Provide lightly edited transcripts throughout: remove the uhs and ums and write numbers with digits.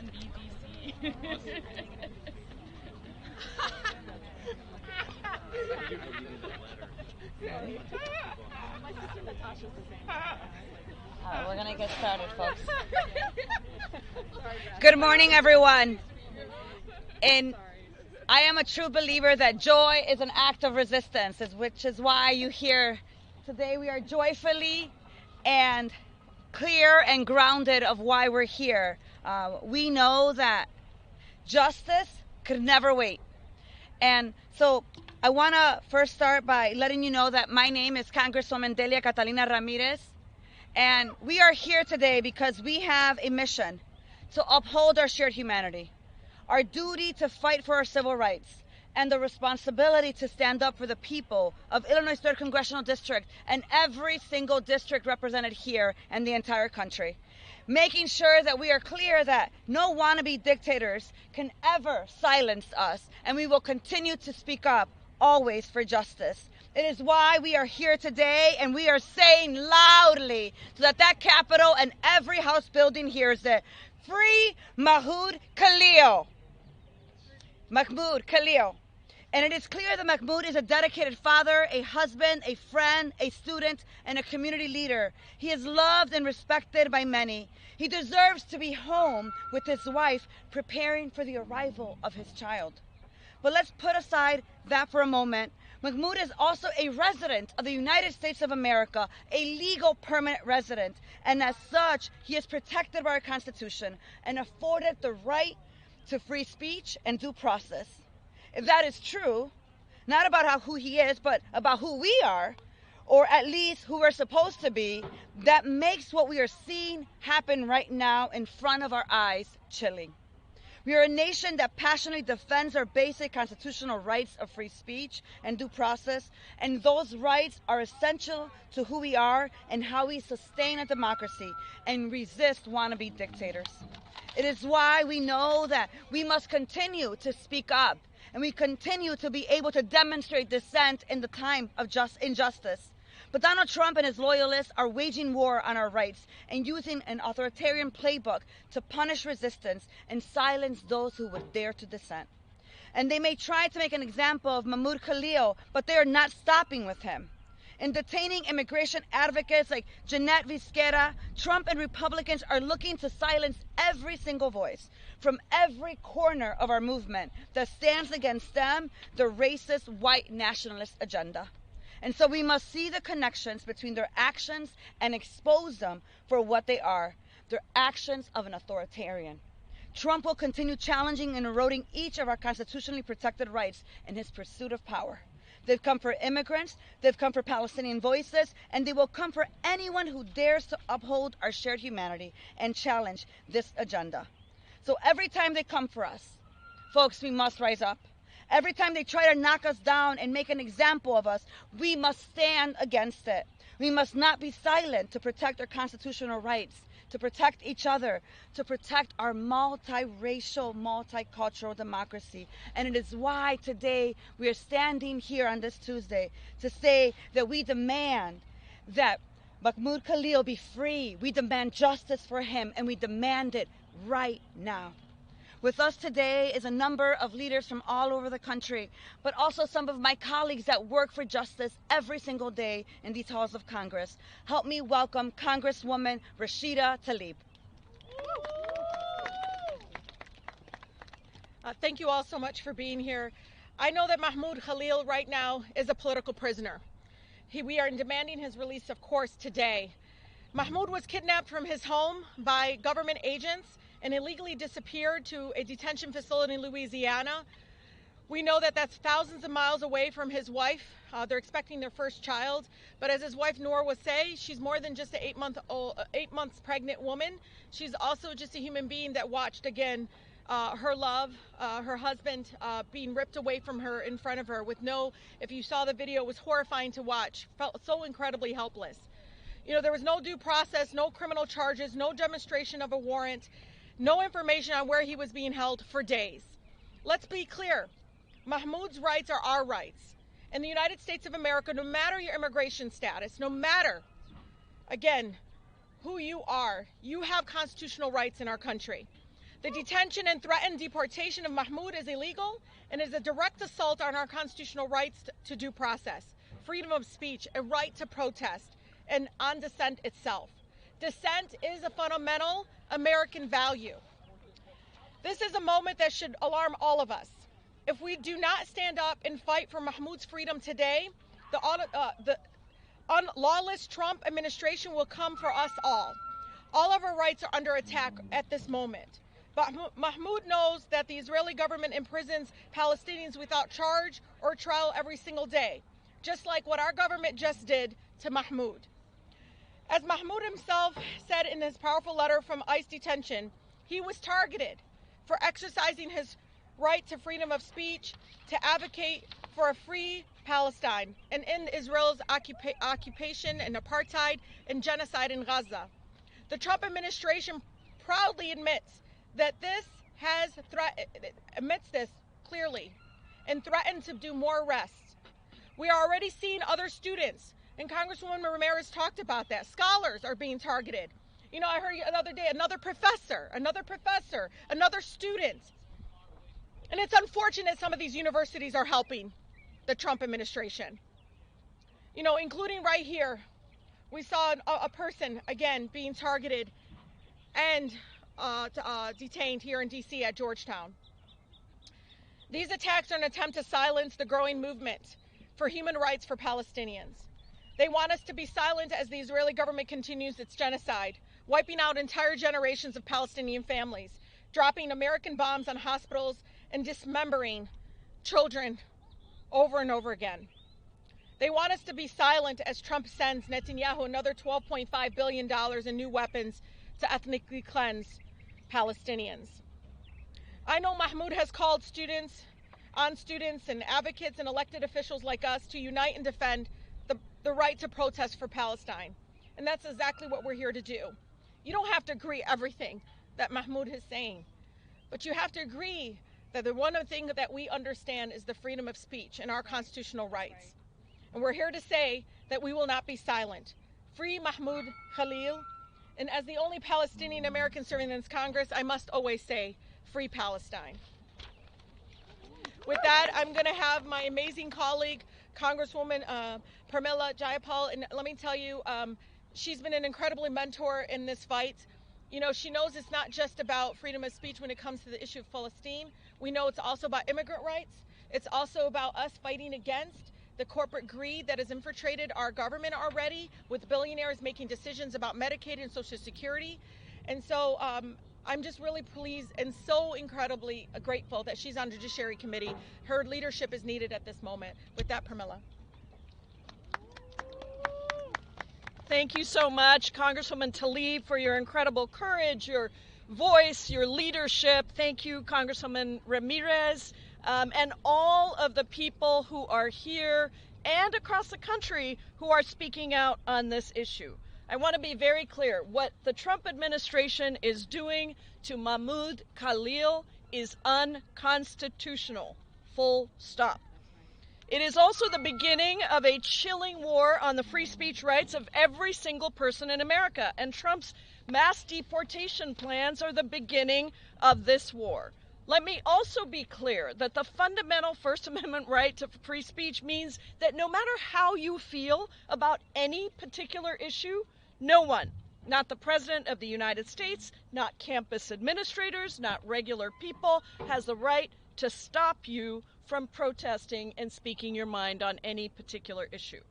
BDC. My sister Natasha's the same. All right, we're going to get started, folks. Good morning, everyone. And I am a true believer that joy is an act of resistance, which is why you hear today we are joyfully and clear and grounded of why we're here. We know that justice could never wait. And so I want to first start by letting you know that my name is Congresswoman Delia Catalina Ramirez. And we are here today because we have a mission to uphold our shared humanity, our duty to fight for our civil rights, and the responsibility to stand up for the people of Illinois 3rd Congressional District and every single district represented here and the entire country. Making sure that we are clear that no wannabe dictators can ever silence us, and we will continue to speak up always for justice. It is why we are here today, and we are saying loudly so that that Capitol and every House building hears it. Free Mahmoud Khalil. Mahmoud Khalil. And it is clear that Mahmoud is a dedicated father, a husband, a friend, a student, and a community leader. He is loved and respected by many. He deserves to be home with his wife, preparing for the arrival of his child. But let's put aside that for a moment. Mahmoud is also a resident of the United States of America, a legal permanent resident, and as such, he is protected by our Constitution and afforded the right to free speech and due process. If that is true, not about who he is, but about who we are, or at least who we're supposed to be, that makes what we are seeing happen right now in front of our eyes chilling. We are a nation that passionately defends our basic constitutional rights of free speech and due process, and those rights are essential to who we are and how we sustain a democracy and resist wannabe dictators. It is why we know that we must continue to speak up, and we continue to be able to demonstrate dissent in the time of injustice. But Donald Trump and his loyalists are waging war on our rights and using an authoritarian playbook to punish resistance and silence those who would dare to dissent. And they may try to make an example of Mahmoud Khalil, but they are not stopping with him. In detaining immigration advocates like Jeanette Vizquera, Trump and Republicans are looking to silence every single voice from every corner of our movement that stands against them, the racist white nationalist agenda. And so we must see the connections between their actions and expose them for what they are, their actions of an authoritarian. Trump will continue challenging and eroding each of our constitutionally protected rights in his pursuit of power. They've come for immigrants, they've come for Palestinian voices, and they will come for anyone who dares to uphold our shared humanity and challenge this agenda. So every time they come for us, folks, we must rise up. Every time they try to knock us down and make an example of us, we must stand against it. We must not be silent to protect our constitutional rights, to protect each other, to protect our multiracial, multicultural democracy. And it is why today we are standing here on this Tuesday to say that we demand that Mahmoud Khalil be free. We demand justice for him, and we demand it right now. With us today is a number of leaders from all over the country, but also some of my colleagues that work for justice every single day in these halls of Congress. Help me welcome Congresswoman Rashida Tlaib. Thank you all so much for being here. I know that Mahmoud Khalil right now is a political prisoner. We are demanding his release, of course, today. Mahmoud was kidnapped from his home by government agents and illegally disappeared to a detention facility in Louisiana. We know that that's thousands of miles away from his wife. They're expecting their first child. But as his wife Noor would say, she's more than just an 8 months pregnant woman. She's also just a human being that watched, again, her love, her husband being ripped away from her in front of her with if you saw the video, it was horrifying to watch. Felt so incredibly helpless. You know, there was no due process, no criminal charges, no demonstration of a warrant, no information on where he was being held for days. Let's be clear. Mahmoud's rights are our rights. In the United States of America, no matter your immigration status, no matter, again, who you are, you have constitutional rights in our country. The detention and threatened deportation of Mahmoud is illegal and is a direct assault on our constitutional rights to due process, freedom of speech, a right to protest, and on dissent itself. Dissent is a fundamental American value. This is a moment that should alarm all of us. If we do not stand up and fight for Mahmoud's freedom today, the lawless Trump administration will come for us all. All of our rights are under attack at this moment. But Mahmoud knows that the Israeli government imprisons Palestinians without charge or trial every single day, just like what our government just did to Mahmoud. As Mahmoud himself said in his powerful letter from ICE detention, he was targeted for exercising his right to freedom of speech, to advocate for a free Palestine and end Israel's occupation and apartheid and genocide in Gaza. The Trump administration proudly admits that admits this clearly and threatens to do more arrests. We are already seeing other students, and Congresswoman Ramirez talked about that. Scholars are being targeted. You know, I heard the other day, another professor, another student. And it's unfortunate some of these universities are helping the Trump administration. You know, including right here, we saw a person, again, being targeted and detained here in DC at Georgetown. These attacks are an attempt to silence the growing movement for human rights for Palestinians. They want us to be silent as the Israeli government continues its genocide, wiping out entire generations of Palestinian families, dropping American bombs on hospitals, and dismembering children over and over again. They want us to be silent as Trump sends Netanyahu another $12.5 billion in new weapons to ethnically cleanse Palestinians. I know Mahmoud has called students and advocates and elected officials like us to unite and defend the right to protest for Palestine. And that's exactly what we're here to do. You don't have to agree everything that Mahmoud is saying, but you have to agree that the one thing that we understand is the freedom of speech and our constitutional rights. And we're here to say that we will not be silent. Free Mahmoud Khalil. And as the only Palestinian American serving in this Congress, I must always say, free Palestine. With that, I'm going to have my amazing colleague, Congresswoman Pramila Jayapal, and let me tell you, she's been an incredible mentor in this fight. You know, she knows it's not just about freedom of speech when it comes to the issue of Palestine. We know it's also about immigrant rights. It's also about us fighting against the corporate greed that has infiltrated our government already, with billionaires making decisions about Medicaid and Social Security. And so I'm just really pleased and so incredibly grateful that she's on the Judiciary Committee. Her leadership is needed at this moment. With that, Pramila. Thank you so much, Congresswoman Tlaib, for your incredible courage, your voice, your leadership. Thank you, Congresswoman Ramirez, and all of the people who are here and across the country who are speaking out on this issue. I want to be very clear. What the Trump administration is doing to Mahmoud Khalil is unconstitutional. Full stop. It is also the beginning of a chilling war on the free speech rights of every single person in America, and Trump's mass deportation plans are the beginning of this war. Let me also be clear that the fundamental First Amendment right to free speech means that no matter how you feel about any particular issue, no one, not the President of the United States, not campus administrators, not regular people, has the right to stop you from protesting and speaking your mind on any particular issue.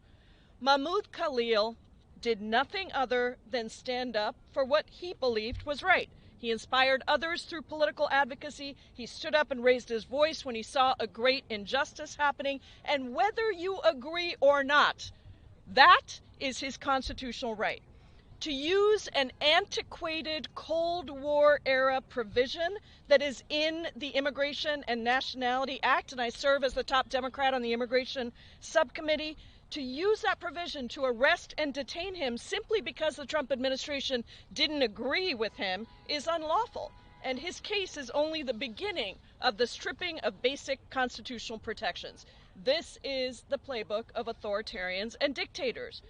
Mahmoud Khalil did nothing other than stand up for what he believed was right. He inspired others through political advocacy. He stood up and raised his voice when he saw a great injustice happening. And whether you agree or not, that is his constitutional right. To use an antiquated Cold War era provision that is in the Immigration and Nationality Act, and I serve as the top Democrat on the Immigration Subcommittee, to use that provision to arrest and detain him simply because the Trump administration didn't agree with him is unlawful. And his case is only the beginning of the stripping of basic constitutional protections. This is the playbook of authoritarians and dictators.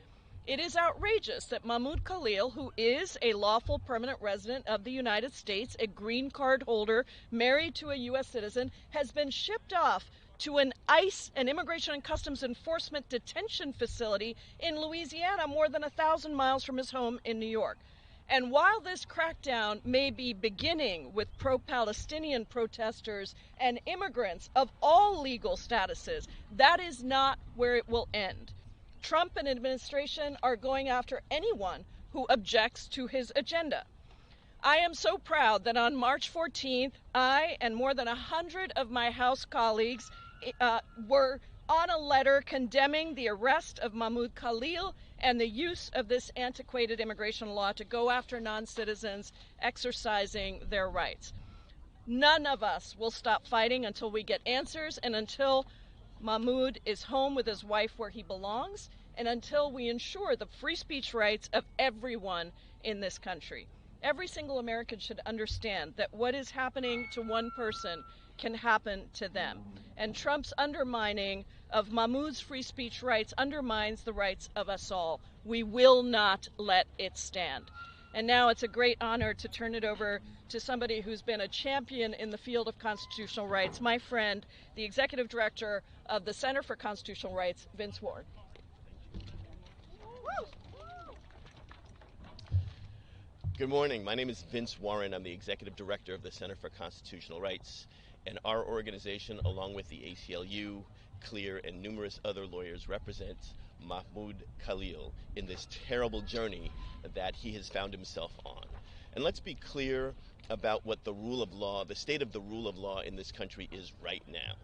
It is outrageous that Mahmoud Khalil, who is a lawful permanent resident of the United States, a green card holder, married to a U.S. citizen, has been shipped off to an ICE, an Immigration and Customs Enforcement detention facility in Louisiana, more than 1,000 miles from his home in New York. And while this crackdown may be beginning with pro-Palestinian protesters and immigrants of all legal statuses, that is not where it will end. Trump and administration are going after anyone who objects to his agenda. I am so proud that on March 14th, I and more than 100 of my House colleagues were on a letter condemning the arrest of Mahmoud Khalil and the use of this antiquated immigration law to go after non-citizens exercising their rights. None of us will stop fighting until we get answers and until Mahmoud is home with his wife where he belongs, and until we ensure the free speech rights of everyone in this country. Every single American should understand that what is happening to one person can happen to them. And Trump's undermining of Mahmoud's free speech rights undermines the rights of us all. We will not let it stand. And now it's a great honor to turn it over to somebody who's been a champion in the field of constitutional rights, my friend, the executive director of the Center for Constitutional Rights, Vince Warren. Good morning. My name is Vince Warren. I'm the executive director of the Center for Constitutional Rights, and our organization, along with the ACLU, CLEAR, and numerous other lawyers, represents Mahmoud Khalil in this terrible journey that he has found himself on. And let's be clear about what the rule of law, the state of the rule of law in this country is right now.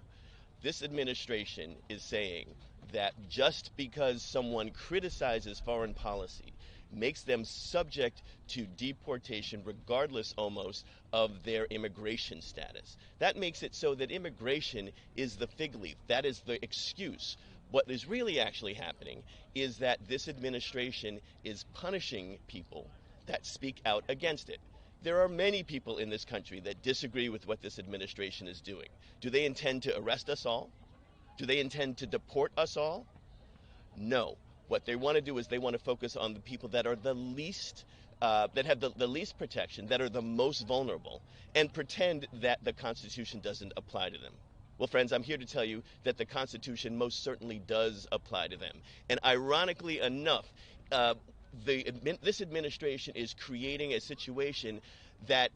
This administration is saying that just because someone criticizes foreign policy makes them subject to deportation regardless almost of their immigration status. That makes it so that immigration is the fig leaf. That is the excuse. What is really actually happening is that this administration is punishing people that speak out against it. There are many people in this country that disagree with what this administration is doing. Do they intend to arrest us all? Do they intend to deport us all? No. What they want to do is they want to focus on the people that are the least, that have the least protection, that are the most vulnerable, and pretend that the Constitution doesn't apply to them. Well, friends, I'm here to tell you that the Constitution most certainly does apply to them. And ironically enough, this administration is creating a situation that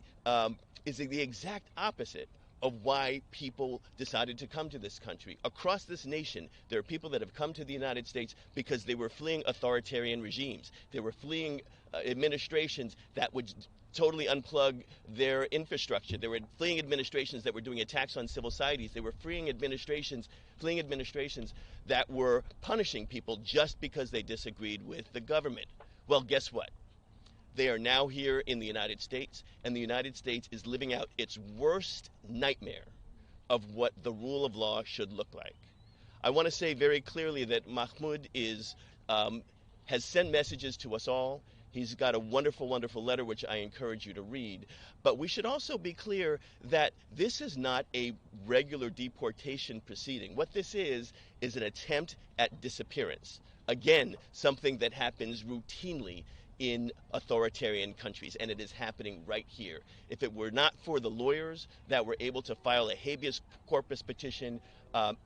is the exact opposite of why people decided to come to this country. Across this nation, there are people that have come to the United States because they were fleeing authoritarian regimes. They were fleeing administrations that would totally unplug their infrastructure. They were fleeing administrations that were doing attacks on civil societies. They were fleeing administrations that were punishing people just because they disagreed with the government. Well, guess what? They are now here in the United States, and the United States is living out its worst nightmare of what the rule of law should look like. I want to say very clearly that Mahmoud has sent messages to us all. He's got a wonderful, wonderful letter, which I encourage you to read. But we should also be clear that this is not a regular deportation proceeding. What this is an attempt at disappearance. Again, something that happens routinely in authoritarian countries, and it is happening right here. If it were not for the lawyers that were able to file a habeas corpus petition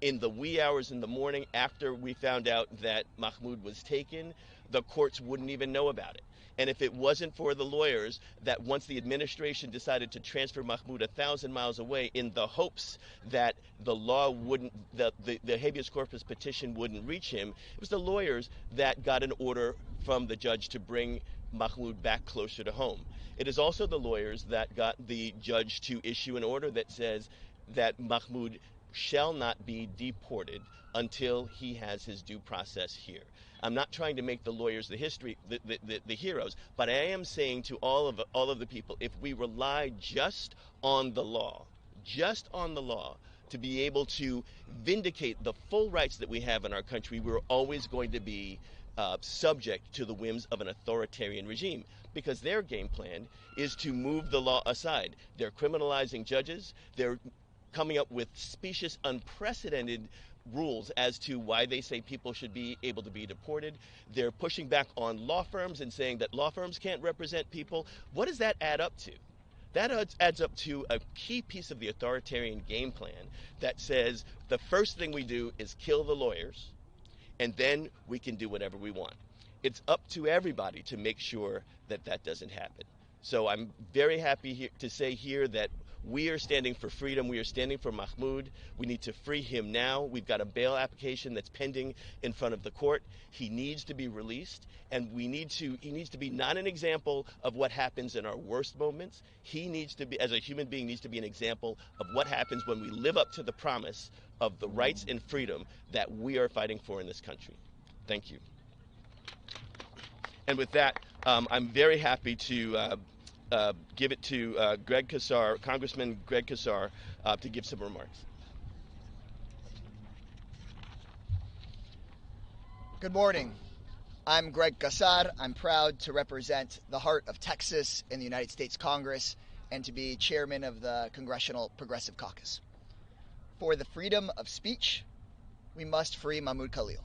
in the wee hours in the morning after we found out that Mahmoud was taken, the courts wouldn't even know about it. And if it wasn't for the lawyers that once the administration decided to transfer Mahmoud 1,000 miles away in the hopes that the law wouldn't, the habeas corpus petition wouldn't reach him, it was the lawyers that got an order from the judge to bring Mahmoud back closer to home. It is also the lawyers that got the judge to issue an order that says that Mahmoud shall not be deported until he has his due process here. I'm not trying to make the lawyers the heroes, but I am saying to all of the people, if we rely just on the law, to be able to vindicate the full rights that we have in our country, we're always going to be subject to the whims of an authoritarian regime, because their game plan is to move the law aside. They're criminalizing judges. They're coming up with specious, unprecedented rules as to why they say people should be able to be deported. They're pushing back on law firms and saying that law firms can't represent people. What does that add up to? That adds up to a key piece of the authoritarian game plan that says the first thing we do is kill the lawyers, and then we can do whatever we want. It's up to everybody to make sure that that doesn't happen. So I'm very happy to say here that we are standing for freedom. We are standing for Mahmoud. We need to free him now. We've got a bail application that's pending in front of the court. He needs to be released, and he needs to be not an example of what happens in our worst moments. He needs to be, as a human being, needs to be an example of what happens when we live up to the promise of the rights and freedom that we are fighting for in this country. Thank you. And with that, I'm very happy to give it to Greg Casar, Congressman Greg Casar, to give some remarks. Good morning. I'm Greg Casar. I'm proud to represent the heart of Texas in the United States Congress and to be chairman of the Congressional Progressive Caucus. For the freedom of speech, we must free Mahmoud Khalil.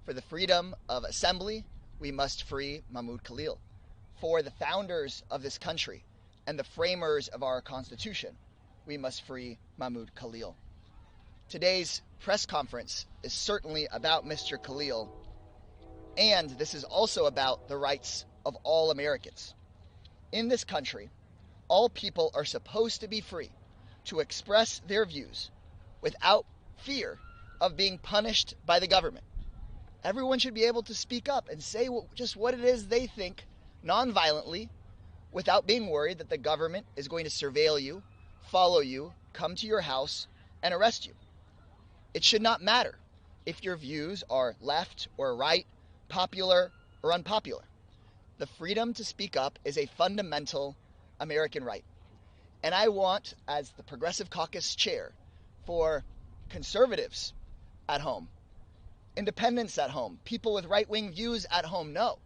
For the freedom of assembly, we must free Mahmoud Khalil. For the founders of this country and the framers of our Constitution, we must free Mahmoud Khalil. Today's press conference is certainly about Mr. Khalil, and this is also about the rights of all Americans. In this country, all people are supposed to be free to express their views without fear of being punished by the government. Everyone should be able to speak up and say just what it is they think non-violently without being worried that the government is going to surveil you, follow you, come to your house, and arrest you. It should not matter if your views are left or right, popular or unpopular. The freedom to speak up is a fundamental American right. And I want, as the Progressive Caucus chair, for conservatives at home, independents at home, people with right-wing views at home know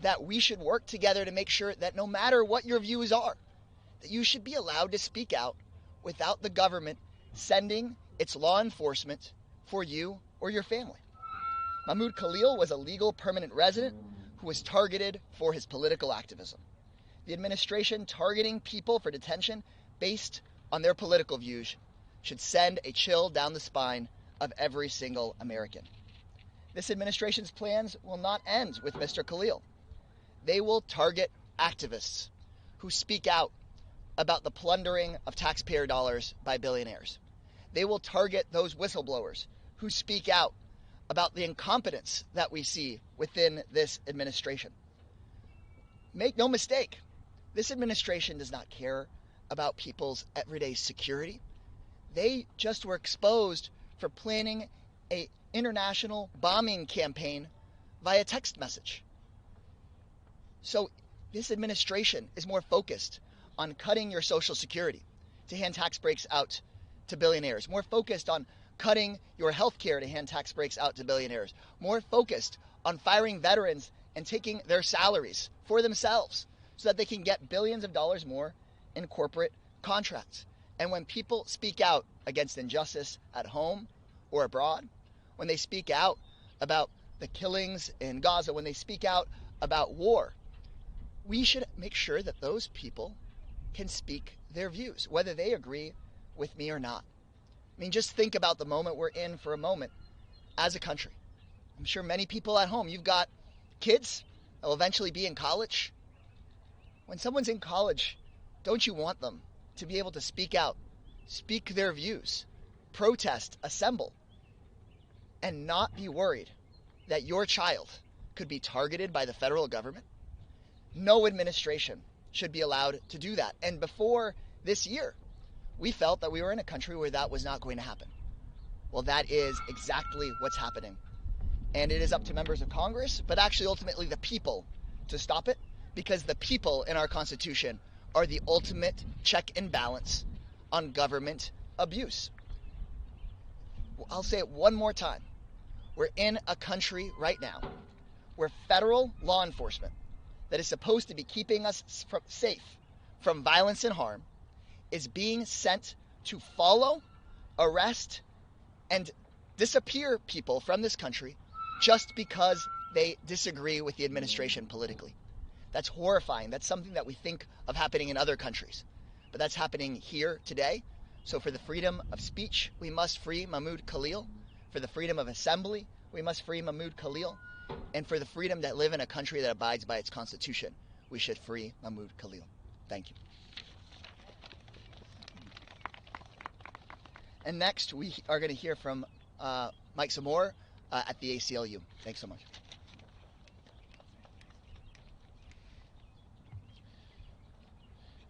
that we should work together to make sure that no matter what your views are, that you should be allowed to speak out without the government sending its law enforcement for you or your family. Mahmoud Khalil was a legal permanent resident who was targeted for his political activism. The administration targeting people for detention based on their political views should send a chill down the spine of every single American. This administration's plans will not end with Mr. Khalil. They will target activists who speak out about the plundering of taxpayer dollars by billionaires. They will target those whistleblowers who speak out about the incompetence that we see within this administration. Make no mistake, this administration does not care about people's everyday security. They just were exposed for planning an international bombing campaign via text message. So this administration is more focused on cutting your Social Security to hand tax breaks out to billionaires, more focused on cutting your health care to hand tax breaks out to billionaires, more focused on firing veterans and taking their salaries for themselves so that they can get billions of dollars more in corporate contracts. And when people speak out against injustice at home or abroad, when they speak out about the killings in Gaza, when they speak out about war, we should make sure that those people can speak their views, whether they agree with me or not. I mean, just think about the moment we're in for a moment as a country. I'm sure many people at home, you've got kids that will eventually be in college. When someone's in college, don't you want them to be able to speak out, speak their views, protest, assemble, and not be worried that your child could be targeted by the federal government? No administration should be allowed to do that. And before this year, we felt that we were in a country where that was not going to happen. Well, that is exactly what's happening. And it is up to members of Congress, but actually ultimately the people, to stop it, because the people in our Constitution are the ultimate check and balance on government abuse. I'll say it one more time. We're in a country right now where federal law enforcement that is supposed to be keeping us safe from violence and harm is being sent to follow, arrest, and disappear people from this country just because they disagree with the administration politically. That's horrifying. That's something that we think of happening in other countries. But that's happening here today. So for the freedom of speech, we must free Mahmoud Khalil. For the freedom of assembly, we must free Mahmoud Khalil. And for the freedom to live in a country that abides by its constitution, we should free Mahmoud Khalil. Thank you. And next, we are going to hear from Mike Zamore at the ACLU. Thanks so much.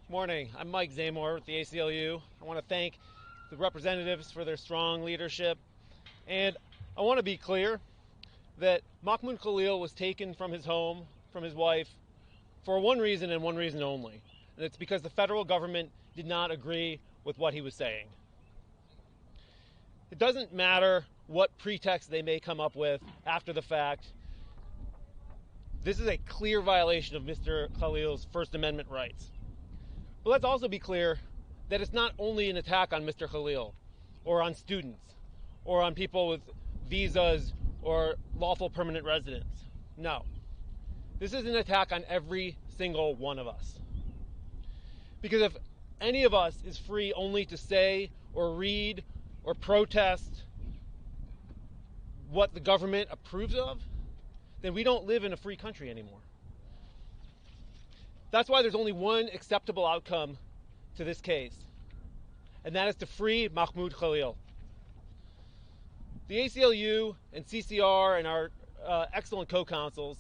Morning. I'm Mike Zamore with the ACLU. I want to thank the representatives for their strong leadership. And I want to be clear that Mahmoud Khalil was taken from his home, from his wife, for one reason and one reason only. And it's because the federal government did not agree with what he was saying. It doesn't matter what pretext they may come up with after the fact. This is a clear violation of Mr. Khalil's First Amendment rights. But let's also be clear that it's not only an attack on Mr. Khalil or on students or on people with visas or lawful permanent residents. No. This is an attack on every single one of us. Because if any of us is free only to say or read or protest what the government approves of, then we don't live in a free country anymore. That's why there's only one acceptable outcome to this case, and that is to free Mahmoud Khalil. The ACLU and CCR and our excellent co-counsels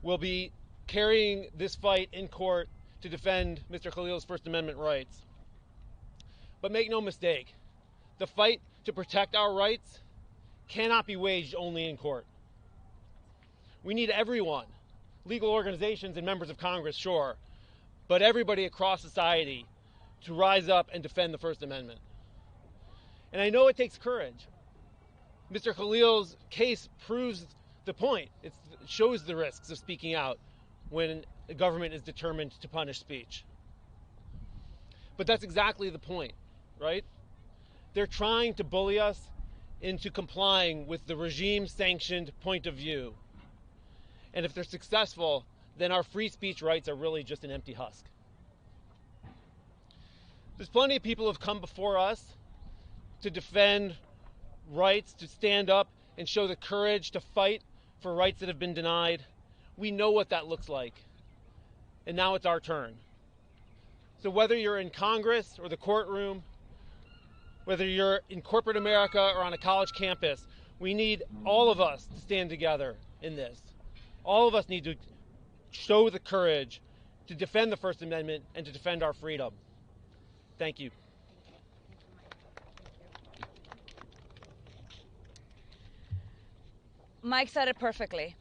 will be carrying this fight in court to defend Mr. Khalil's First Amendment rights. But make no mistake, the fight to protect our rights cannot be waged only in court. We need everyone, legal organizations and members of Congress, sure, but everybody across society to rise up and defend the First Amendment. And I know it takes courage. Mr. Khalil's case proves the point. It shows the risks of speaking out when the government is determined to punish speech. But that's exactly the point, right? They're trying to bully us into complying with the regime-sanctioned point of view. And if they're successful, then our free speech rights are really just an empty husk. There's plenty of people who have come before us to defend rights, to stand up and show the courage to fight for rights that have been denied. We know what that looks like. And now it's our turn. So whether you're in Congress or the courtroom, whether you're in corporate America or on a college campus, we need all of us to stand together in this. All of us need to show the courage to defend the First Amendment and to defend our freedom. Thank you. Mike said it perfectly.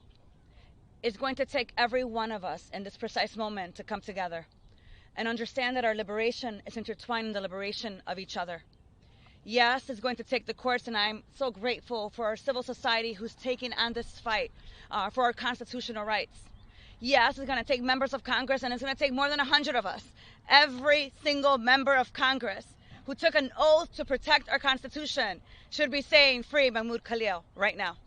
It's going to take every one of us in this precise moment to come together and understand that our liberation is intertwined in the liberation of each other. Yes, it's going to take the courts, and I'm so grateful for our civil society who's taking on this fight for our constitutional rights. Yes, it's going to take members of Congress, and it's going to take more than 100 of us. Every single member of Congress who took an oath to protect our Constitution should be saying, free Mahmoud Khalil right now.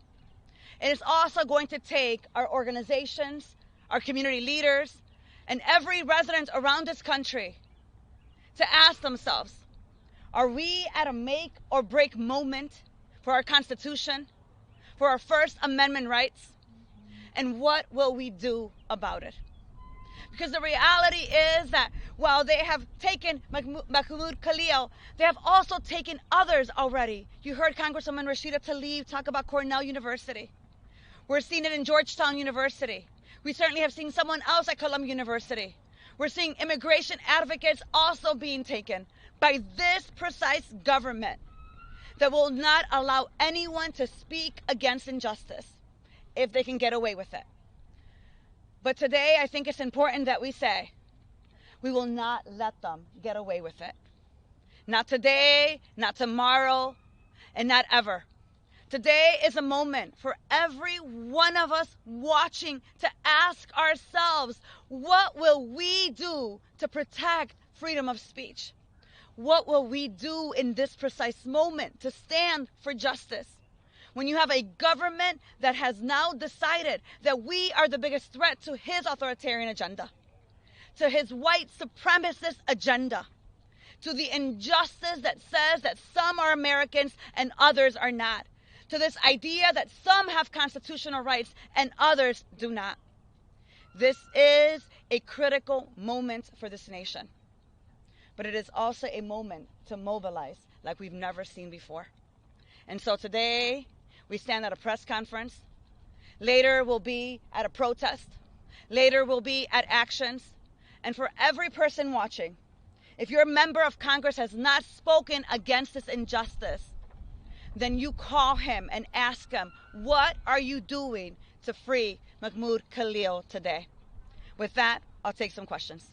And it's also going to take our organizations, our community leaders, and every resident around this country to ask themselves, are we at a make or break moment for our Constitution, for our First Amendment rights? And what will we do about it? Because the reality is that while they have taken Mahmoud Khalil, they have also taken others already. You heard Congresswoman Rashida Tlaib talk about Cornell University. We're seeing it in Georgetown University. We certainly have seen someone else at Columbia University. We're seeing immigration advocates also being taken by this precise government that will not allow anyone to speak against injustice if they can get away with it. But today, I think it's important that we say, we will not let them get away with it. Not today, not tomorrow, and not ever. Today is a moment for every one of us watching to ask ourselves, what will we do to protect freedom of speech? What will we do in this precise moment to stand for justice? when you have a government that has now decided that we are the biggest threat to his authoritarian agenda, to his white supremacist agenda, to the injustice that says that some are Americans and others are not, to this idea that some have constitutional rights and others do not. This is a critical moment for this nation, but it is also a moment to mobilize like we've never seen before. And so today, we stand at a press conference. Later, we'll be at a protest. Later, we'll be at actions. And for every person watching, if your member of Congress has not spoken against this injustice, then you call him and ask him, what are you doing to free Mahmoud Khalil today? With that, I'll take some questions.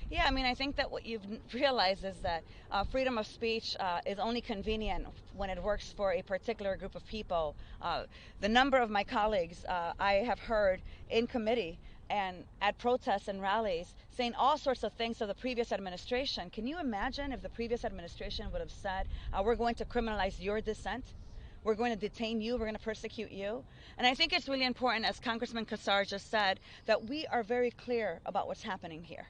Yeah, I mean, I think that what you've realized is that freedom of speech is only convenient when it works for a particular group of people. The number of my colleagues I have heard in committee and at protests and rallies saying all sorts of things to the previous administration. Can you imagine if the previous administration would have said, we're going to criminalize your dissent? We're going to detain you. We're going to persecute you. And I think it's really important, as Congressman Kassar just said, that we are very clear about what's happening here.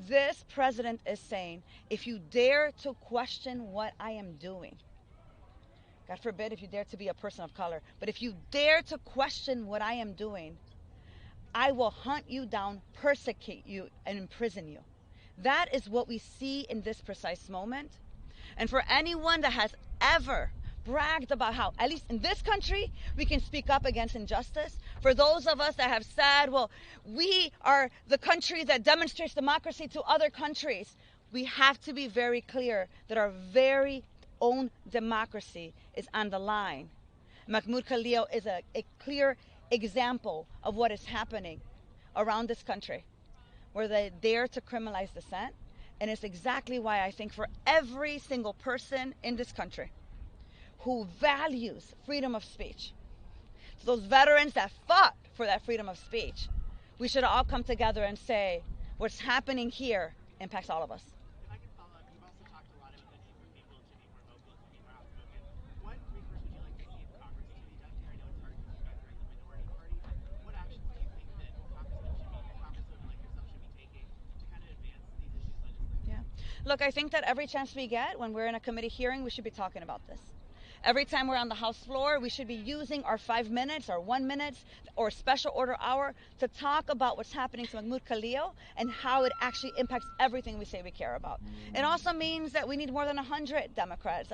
This president is saying, if you dare to question what I am doing, God forbid if you dare to be a person of color, but if you dare to question what I am doing, I will hunt you down, persecute you, and imprison you. That is what we see in this precise moment. And for anyone that has ever bragged about how, at least in this country, we can speak up against injustice. For those of us that have said, well, we are the country that demonstrates democracy to other countries, we have to be very clear that our very own democracy is on the line. Mahmoud Khalil is a clear example of what is happening around this country, where they dare to criminalize dissent. And it's exactly why I think for every single person in this country who values freedom of speech, to those veterans that fought for that freedom of speech, we should all come together and say, what's happening here impacts all of us. If I can follow up, you've also talked a lot about the need for people to be more vocal, to be more outspoken. What recourse would you like to see in Congress to be done here? I know it's hard because you guys are in the minority party, but what actions do you think that congresswomen like yourself should be taking to kind of advance these issues legislatively? Yeah. Look, I think that every chance we get when we're in a committee hearing, we should be talking about this. Every time we're on the House floor, we should be using our 5 minutes or 1 minute or special order hour to talk about what's happening to Mahmoud Khalil and how it actually impacts everything we say we care about. It also means that we need more than 100 Democrats.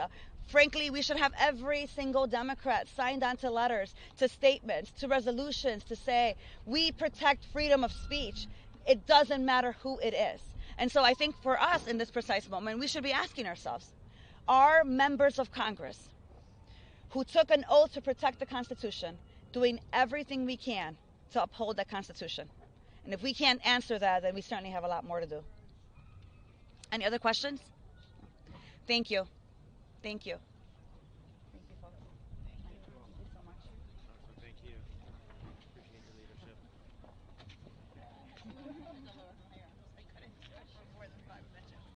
Frankly, we should have every single Democrat signed onto letters, to statements, to resolutions to say, we protect freedom of speech. It doesn't matter who it is. And so I think for us in this precise moment, we should be asking ourselves, are members of Congress who took an oath to protect the Constitution doing everything we can to uphold the Constitution? And if we can't answer that, then we certainly have a lot more to do. Any other questions? Thank you. Thank you.